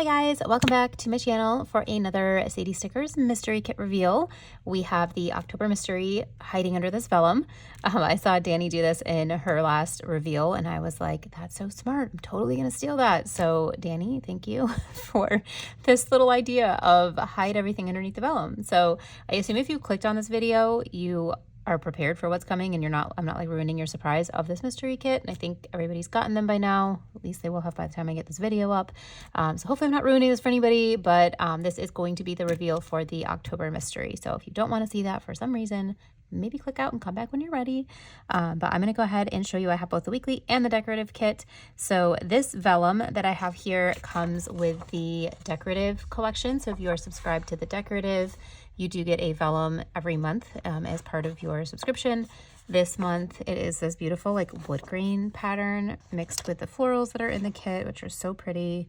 Hi guys, welcome back to my channel for another Sadie Stickers mystery kit reveal. We have the October mystery hiding under this vellum. I saw Danny do this in her last reveal and I was like, that's so smart. I'm totally gonna steal that. So Danny, thank you for this little idea of hide everything underneath the vellum. So I assume if you clicked on this video, you are prepared for what's coming and I'm not like ruining your surprise of this mystery kit. And I think everybody's gotten them by now. At least they will have by the time I get this video up. So hopefully I'm not ruining this for anybody, but this is going to be the reveal for the October mystery. So if you don't want to see that for some reason, maybe click out and come back when you're ready. But I'm going to go ahead and show you I have both the weekly and the decorative kit. So this vellum that I have here comes with the decorative collection. So if you are subscribed to the decorative, you do get a vellum every month as part of your subscription. This month it is this beautiful like wood grain pattern mixed with the florals that are in the kit, which are so pretty.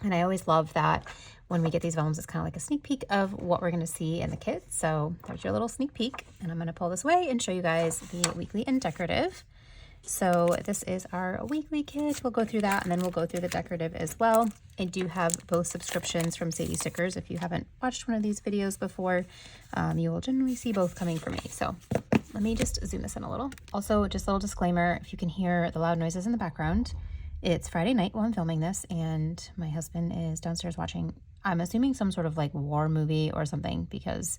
And I always love that when we get these vellums, it's kind of like a sneak peek of what we're going to see in the kit. So there's your little sneak peek, and I'm going to pull this away and show you guys the weekly and decorative. So this is our weekly kit. We'll go through that and then we'll go through the decorative as well. I do have both subscriptions from Sadie Stickers. If you haven't watched one of these videos before, you will generally see both coming from me. So let me just zoom this in a little. Also, just a little disclaimer, if you can hear the loud noises in the background, it's Friday night while I'm filming this and my husband is downstairs watching, I'm assuming some sort of like war movie or something, because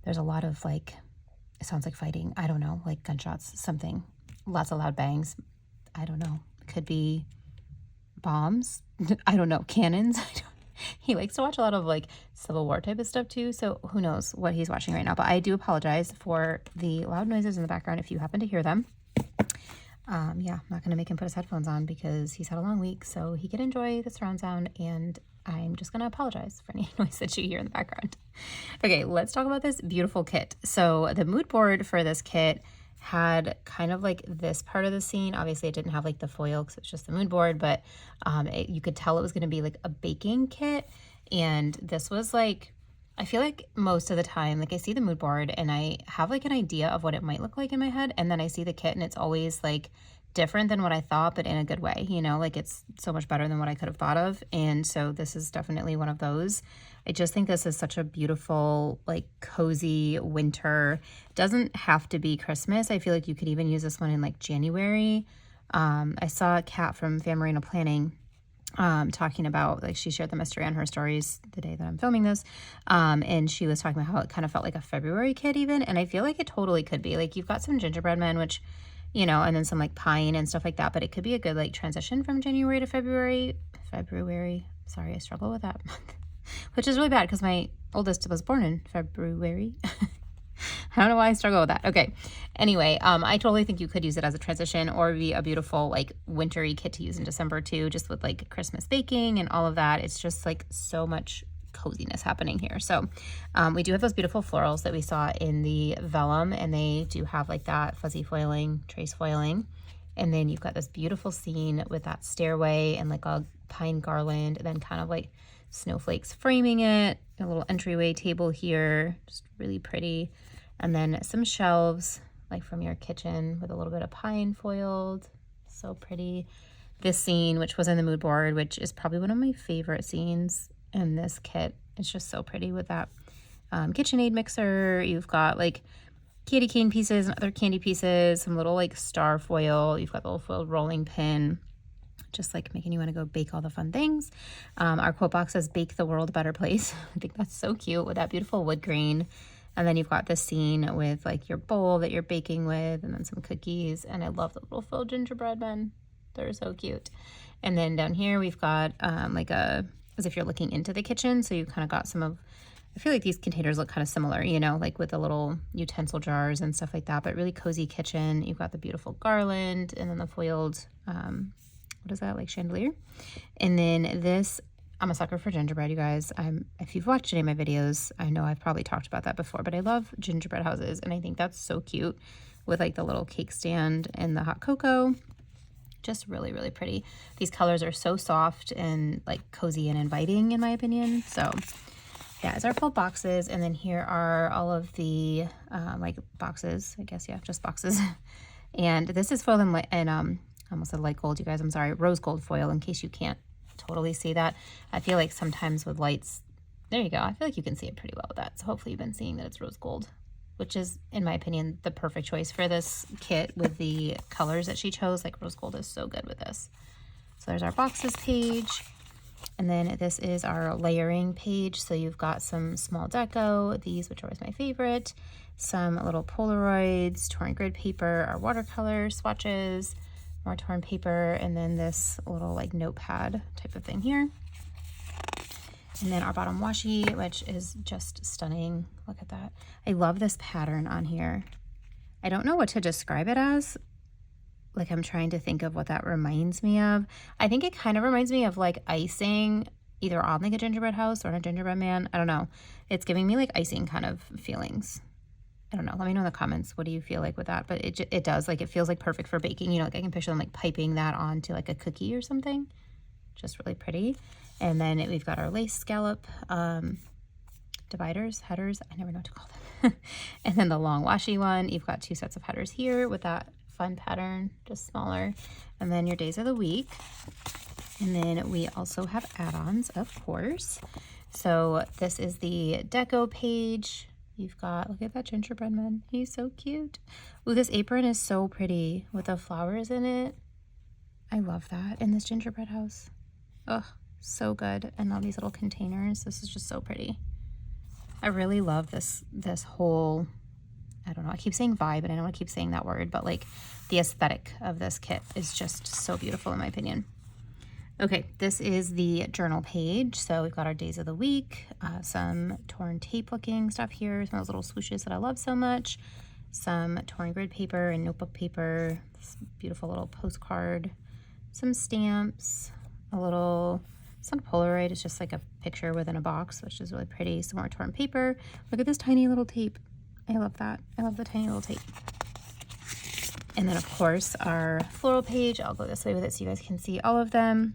there's a lot of like, it sounds like fighting. I don't know, like gunshots, something. Lots of loud bangs. I don't know. Could be bombs. I don't know. Cannons. He likes to watch a lot of like Civil War type of stuff too. So who knows what he's watching right now. But I do apologize for the loud noises in the background if you happen to hear them. Yeah, I'm not going to make him put his headphones on because he's had a long week. So he can enjoy the surround sound, and I'm just going to apologize for any noise that you hear in the background. Okay, let's talk about this beautiful kit. So the mood board for this kit had kind of like this part of the scene. Obviously it didn't have like the foil because it's just the mood board, but you could tell it was going to be like a baking kit. And this was like, I feel like most of the time, like I see the mood board and I have like an idea of what it might look like in my head, and then I see the kit and it's always like different than what I thought, but in a good way, you know, like it's so much better than what I could have thought of. And so this is definitely one of those. I just think this is such a beautiful, like cozy winter. Doesn't have to be Christmas. I feel like you could even use this one in like January. I saw Kat from Fan Marina Planning talking about, like, she shared the mystery on her stories the day that I'm filming this, and she was talking about how it kind of felt like a February kit even, and I feel like it totally could be. Like, you've got some gingerbread men, which, you know, and then some like pine and stuff like that, but it could be a good like transition from January to February. Sorry, I struggle with that month, which is really bad because my oldest was born in February. I don't know why I struggle with that. Okay. Anyway, I totally think you could use it as a transition or be a beautiful like wintry kit to use in December too, just with like Christmas baking and all of that. It's just like so much coziness happening here. So we do have those beautiful florals that we saw in the vellum, and they do have like that fuzzy foiling, trace foiling. And then you've got this beautiful scene with that stairway and like a pine garland, and then kind of like snowflakes framing it, a little entryway table here, just really pretty. And then some shelves like from your kitchen with a little bit of pine foiled, so pretty. This scene, which was in the mood board, which is probably one of my favorite scenes in this kit. It's just so pretty with that KitchenAid mixer. You've got like candy cane pieces and other candy pieces, some little like star foil. You've got the little foiled rolling pin, just like making you want to go bake all the fun things. Our quote box says, "Bake the world a better place." I think that's so cute with that beautiful wood grain. And then you've got this scene with like your bowl that you're baking with, and then some cookies. And I love the little filled gingerbread men. They're so cute. And then down here we've got like as if you're looking into the kitchen. So you kind of got some of, I feel like these containers look kind of similar, you know, like with the little utensil jars and stuff like that, but really cozy kitchen. You've got the beautiful garland and then the foiled, what is that, like chandelier? And then this, I'm a sucker for gingerbread, you guys. If you've watched any of my videos, I know I've probably talked about that before, but I love gingerbread houses, and I think that's so cute with like the little cake stand and the hot cocoa. Just really, really pretty. These colors are so soft and like cozy and inviting in my opinion. So yeah, it's our full boxes. And then here are all of the like boxes, I guess. Yeah, just boxes. And this is foiled in I almost said light gold, you guys. I'm sorry, rose gold foil, in case you can't totally see that. I feel like sometimes with lights, there you go. I feel like you can see it pretty well with that. So hopefully you've been seeing that it's rose gold, which is, in my opinion, the perfect choice for this kit with the colors that she chose. Like rose gold is so good with this. So there's our boxes page. And then this is our layering page. So you've got some small deco, these, which are always my favorite, some little Polaroids, torn grid paper, our watercolor swatches, more torn paper, and then this little like notepad type of thing here. And then our bottom washi, which is just stunning. Look at that. I love this pattern on here. I don't know what to describe it as. Like I'm trying to think of what that reminds me of. I think it kind of reminds me of like icing, either on like a gingerbread house or on a gingerbread man. I don't know. It's giving me like icing kind of feelings. I don't know. Let me know in the comments. What do you feel like with that? But it does. Like it feels like perfect for baking. You know, like I can picture them like piping that onto like a cookie or something. Just really pretty. And then we've got our lace scallop dividers, headers. I never know what to call them. And then the long washi one. You've got 2 sets of headers here with that fun pattern, just smaller. And then your days of the week. And then we also have add-ons, of course. So this is the deco page. You've got, look at that gingerbread man. He's so cute. Ooh, this apron is so pretty with the flowers in it. I love that in this gingerbread house. Oh, so good. And all these little containers. This is just so pretty. I really love this whole, I don't know, I keep saying vibe, and I don't want to keep saying that word, but like the aesthetic of this kit is just so beautiful in my opinion. Okay, this is the journal page. So we've got our days of the week, some torn tape looking stuff here, some of those little swooshes that I love so much, some torn grid paper and notebook paper, this beautiful little postcard, some stamps, a little, it's not a Polaroid, it's just like a picture within a box, which is really pretty, some more torn paper. Look at this tiny little tape. I love that. I love the tiny little tape. And then of course our floral page. I'll go this way with it so you guys can see all of them.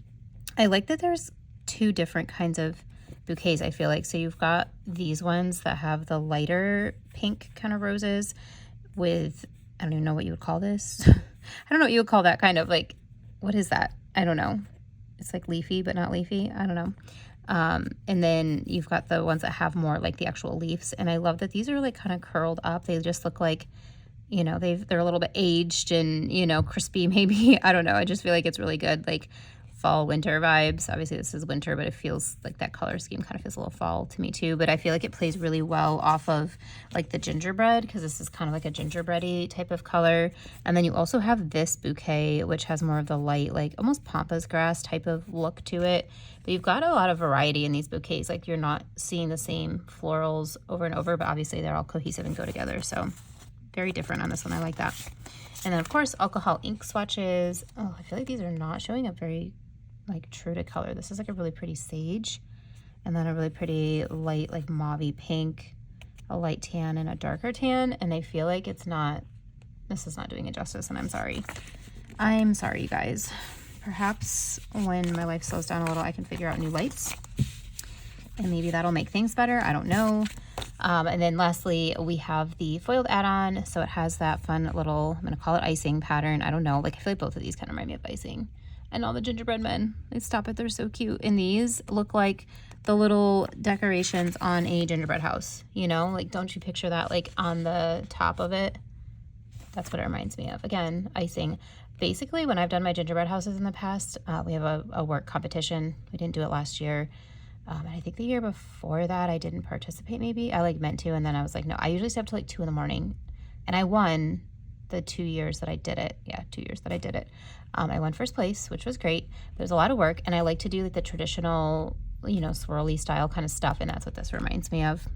I like that there's 2 different kinds of bouquets, I feel like. So you've got these ones that have the lighter pink kind of roses with, I don't even know what you would call this. I don't know what you would call that kind of like, what is that? I don't know. It's like leafy, but not leafy. I don't know. And then you've got the ones that have more like the actual leaves. And I love that these are like kind of curled up. They just look like, you know, they're a little bit aged and, you know, crispy maybe. I don't know. I just feel like it's really good. Like fall, winter vibes. Obviously this is winter, but it feels like that color scheme kind of feels a little fall to me too. But I feel like it plays really well off of like the gingerbread, because this is kind of like a gingerbready type of color. And then you also have this bouquet, which has more of the light, like almost pampas grass type of look to it. But you've got a lot of variety in these bouquets. Like you're not seeing the same florals over and over, but obviously they're all cohesive and go together. So very different on this one. I like that. And then of course, alcohol ink swatches. Oh, I feel like these are not showing up very like true to color. This is like a really pretty sage, and then a really pretty light like mauvey pink, a light tan, and a darker tan. And I feel like it's not, this is not doing it justice, and I'm sorry. I'm sorry, you guys. Perhaps when my life slows down a little, I can figure out new lights, and maybe that'll make things better. I don't know. And then lastly, we have the foiled add-on. So it has that fun little, I'm gonna call it icing pattern. I don't know, like I feel like both of these kind of remind me of icing. And all the gingerbread men, they stop it, they're so cute. And these look like the little decorations on a gingerbread house, you know? Like, don't you picture that like on the top of it? That's what it reminds me of. Again, icing. Basically, when I've done my gingerbread houses in the past, we have a work competition. We didn't do it last year. And I think the year before that, I didn't participate maybe. I like meant to, and then I was like, no, I usually stay up till like 2 in the morning. And I won the 2 years that I did it. Yeah, 2 years that I did it. I won first place, which was great. But it was a lot of work, and I like to do like the traditional, you know, swirly style kind of stuff, and that's what this reminds me of.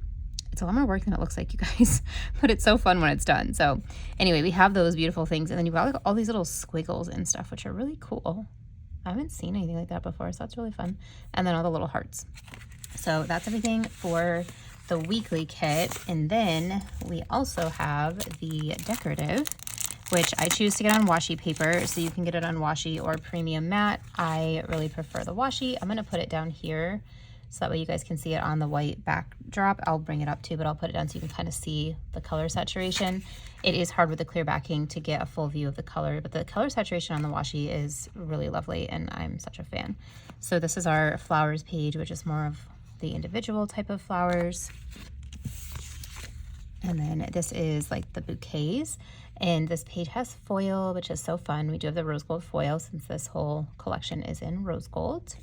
It's a lot more work than it looks like, you guys, but it's so fun when it's done. So anyway, we have those beautiful things, and then you've got like all these little squiggles and stuff, which are really cool. I haven't seen anything like that before, so that's really fun. And then all the little hearts. So that's everything for the weekly kit. And then we also have the decorative, which I choose to get on washi paper. So you can get it on washi or premium matte. I really prefer the washi. I'm gonna put it down here so that way you guys can see it on the white backdrop. I'll bring it up too, but I'll put it down so you can kind of see the color saturation. It is hard with the clear backing to get a full view of the color, but the color saturation on the washi is really lovely, and I'm such a fan. So this is our flowers page, which is more of the individual type of flowers. And then this is like the bouquets. And this page has foil, which is so fun. We do have the rose gold foil since this whole collection is in rose gold.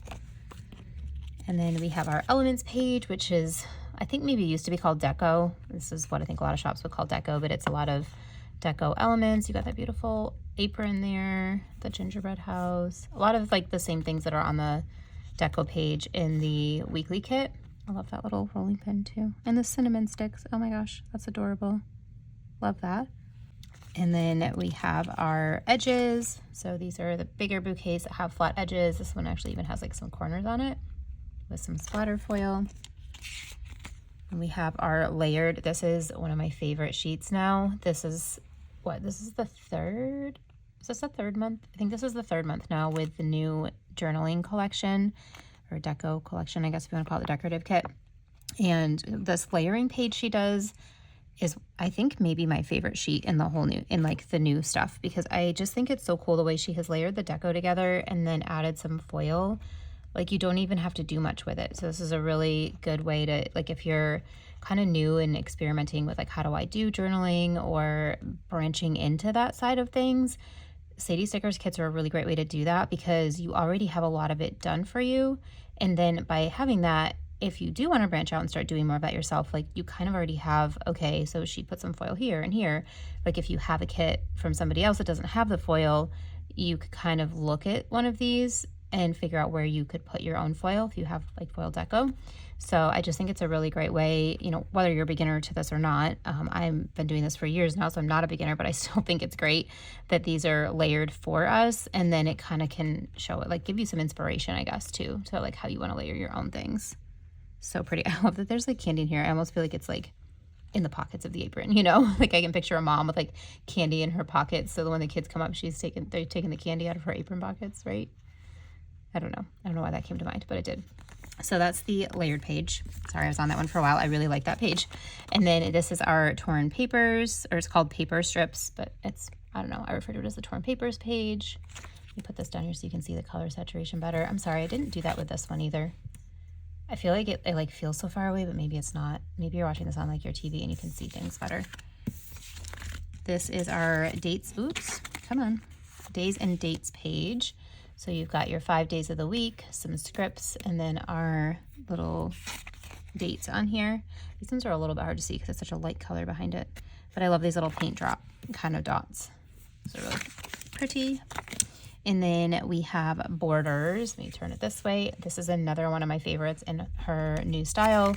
And then we have our elements page, which is, I think maybe used to be called deco. This is what I think a lot of shops would call deco, but it's a lot of deco elements. You got that beautiful apron there, the gingerbread house, a lot of like the same things that are on the deco page in the weekly kit. I love that little rolling pin too. And the cinnamon sticks. Oh my gosh, that's adorable. Love that. And then we have our edges. So these are the bigger bouquets that have flat edges. This one actually even has like some corners on it with some splatter foil. And we have our layered. This is one of my favorite sheets now. This is what? This is the third? Is this the third month? I think this is the third month now with the new journaling collection, or deco collection, I guess if you want to call it the decorative kit. And this layering page she does is, I think, maybe my favorite sheet in the whole new, in like the new stuff, because I just think it's so cool the way she has layered the deco together and then added some foil. Like you don't even have to do much with it. So this is a really good way to, like, if you're kind of new and experimenting with like, how do I do journaling or branching into that side of things, Sadie stickers kits are a really great way to do that, because you already have a lot of it done for you. And then by having that, if you do want to branch out and start doing more of that yourself, like you kind of already have, okay, so she put some foil here and here. Like if you have a kit from somebody else that doesn't have the foil, you could kind of look at one of these and figure out where you could put your own foil if you have like foil deco. So I just think it's a really great way, you know, whether you're a beginner to this or not. I've been doing this for years now, so I'm not a beginner, but I still think it's great that these are layered for us. And then it kind of can show it, like give you some inspiration, I guess, too, to like how you want to layer your own things. So pretty. I love that there's like candy in here. I almost feel like it's like in the pockets of the apron, you know, like I can picture a mom with like candy in her pockets. So when the kids come up, they're taking the candy out of her apron pockets, right? I don't know why that came to mind, but it did. So that's the layered page. Sorry, I was on that one for a while. I really like that page. And then this is our torn papers, or it's called paper strips, but it's, I don't know, I refer to it as the torn papers page. Let me put this down here so you can see the color saturation better. I'm sorry, I didn't do that with this one either. I feel like it like feels so far away, but maybe it's not. Maybe you're watching this on like your TV and you can see things better. This is our dates, oops, come on, days and dates page. So you've got your 5 days of the week, some scripts, and then our little dates on here. These ones are a little bit hard to see because it's such a light color behind it. But I love these little paint drop kind of dots. These are really pretty. And then we have borders. Let me turn it this way. This is another one of my favorites in her new style.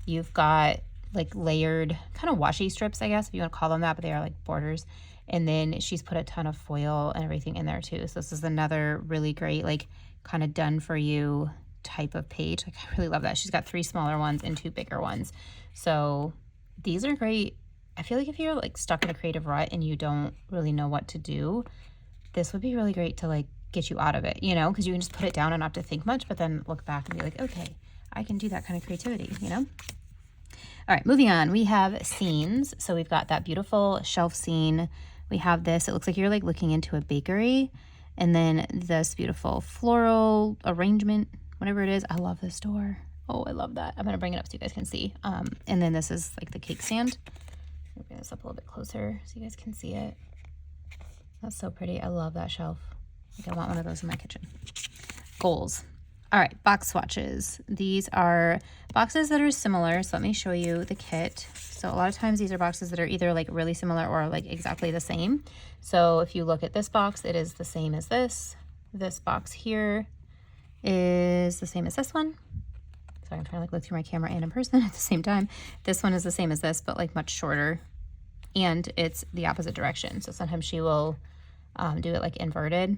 You've got like layered kind of washi strips, I guess, if you want to call them that, but they are like borders. And then she's put a ton of foil and everything in there too. So this is another really great, like kind of done for you type of page. Like I really love that. She's got 3 smaller ones and 2 bigger ones. So these are great. I feel like if you're like stuck in a creative rut and you don't really know what to do, this would be really great to like get you out of it, you know, because you can just put it down and not have to think much, but then look back and be like, okay, I can do that kind of creativity, you know? All right, moving on. We have scenes. So we've got that beautiful shelf scene. We have this, it looks like you're like looking into a bakery, and then this beautiful floral arrangement, whatever it is. I love this door. Oh, I love that. I'm going to bring it up so you guys can see. And then this is like the cake stand. I'll bring this up a little bit closer so you guys can see it. That's so pretty. I love that shelf. Like I want one of those in my kitchen. Goals. All right, box swatches. These are boxes that are similar. So let me show you the kit. So a lot of times these are boxes that are either like really similar or like exactly the same. So if you look at this box, it is the same as this. This box here is the same as this one. Sorry, I'm trying to like look through my camera and in person at the same time. This one is the same as this, but like much shorter. And it's the opposite direction. So sometimes she will do it like inverted.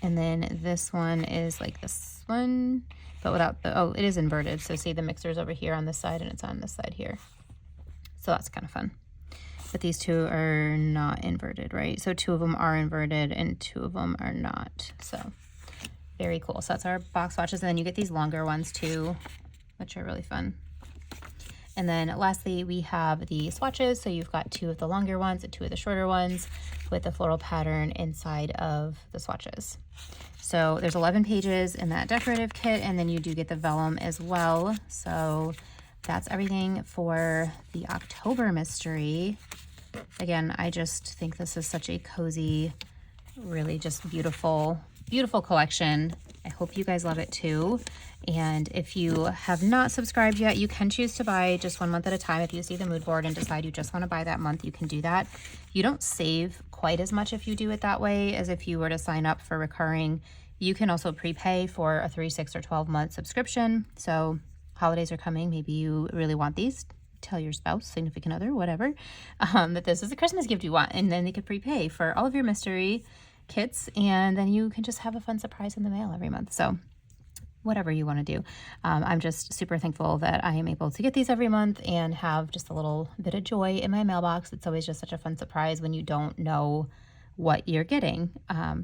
And then this one is like this one, but without the, oh, it is inverted. So see the mixer's over here on this side and it's on this side here. So that's kind of fun. But these two are not inverted, right? So 2 of them are inverted and 2 of them are not. So very cool. So that's our box swatches. And then you get these longer ones too, which are really fun. And then lastly, we have the swatches. So you've got 2 of the longer ones and 2 of the shorter ones with the floral pattern inside of the swatches. So there's 11 pages in that decorative kit, and then you do get the vellum as well. So that's everything for the October mystery. Again, I just think this is such a cozy, really just beautiful, beautiful collection. I hope you guys love it too. And if you have not subscribed yet, you can choose to buy just 1 month at a time. If you see the mood board and decide you just want to buy that month, you can do that. You don't save quite as much if you do it that way as if you were to sign up for recurring. You can also prepay for a 3, 6, or 12-month subscription. So holidays are coming. Maybe you really want these. Tell your spouse, significant other, whatever, that this is a Christmas gift you want. And then they could prepay for all of your mystery kits. And then you can just have a fun surprise in the mail every month. So whatever you want to do. I'm just super thankful that I am able to get these every month and have just a little bit of joy in my mailbox. It's always just such a fun surprise when you don't know what you're getting.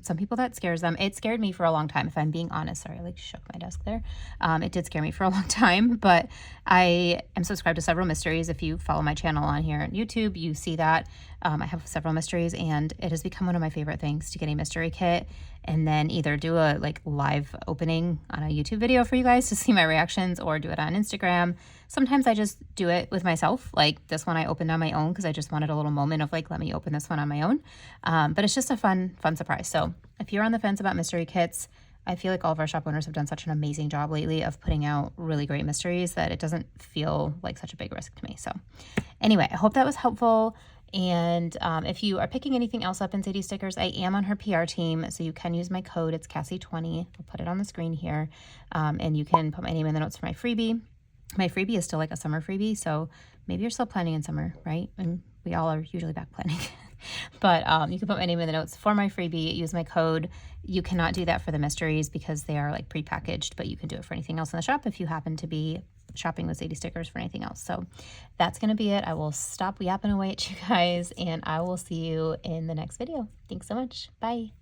Some people that scares them. It scared me for a long time, if I'm being honest. Sorry, I like shook my desk there. It did scare me for a long time, but I am subscribed to several mysteries. If you follow my channel on here on YouTube, you see that I have several mysteries, and it has become one of my favorite things to get a mystery kit and then either do a live opening on a YouTube video for you guys to see my reactions, or do it on Instagram. Sometimes I just do it with myself. Like this one I opened on my own because I just wanted a little moment of let me open this one on my own. But it's just a fun surprise. So if you're on the fence about mystery kits, I feel like all of our shop owners have done such an amazing job lately of putting out really great mysteries that it doesn't feel like such a big risk to me. So anyway, I hope that was helpful. And if you are picking anything else up in Sadie Stickers, I am on her PR team, so you can use my code. It's Cassie20. I'll put it on the screen here. And you can put my name in the notes for my freebie. My freebie is still like a summer freebie, so maybe you're still planning in summer, right? And we all are usually back planning. But you can put my name in the notes for my freebie, use my code. You cannot do that for the mysteries because they are prepackaged, but you can do it for anything else in the shop if you happen to be shopping with Sadie Stickers for anything else. So that's going to be it. I will stop yapping away at you guys, and I will see you in the next video. Thanks so much. Bye.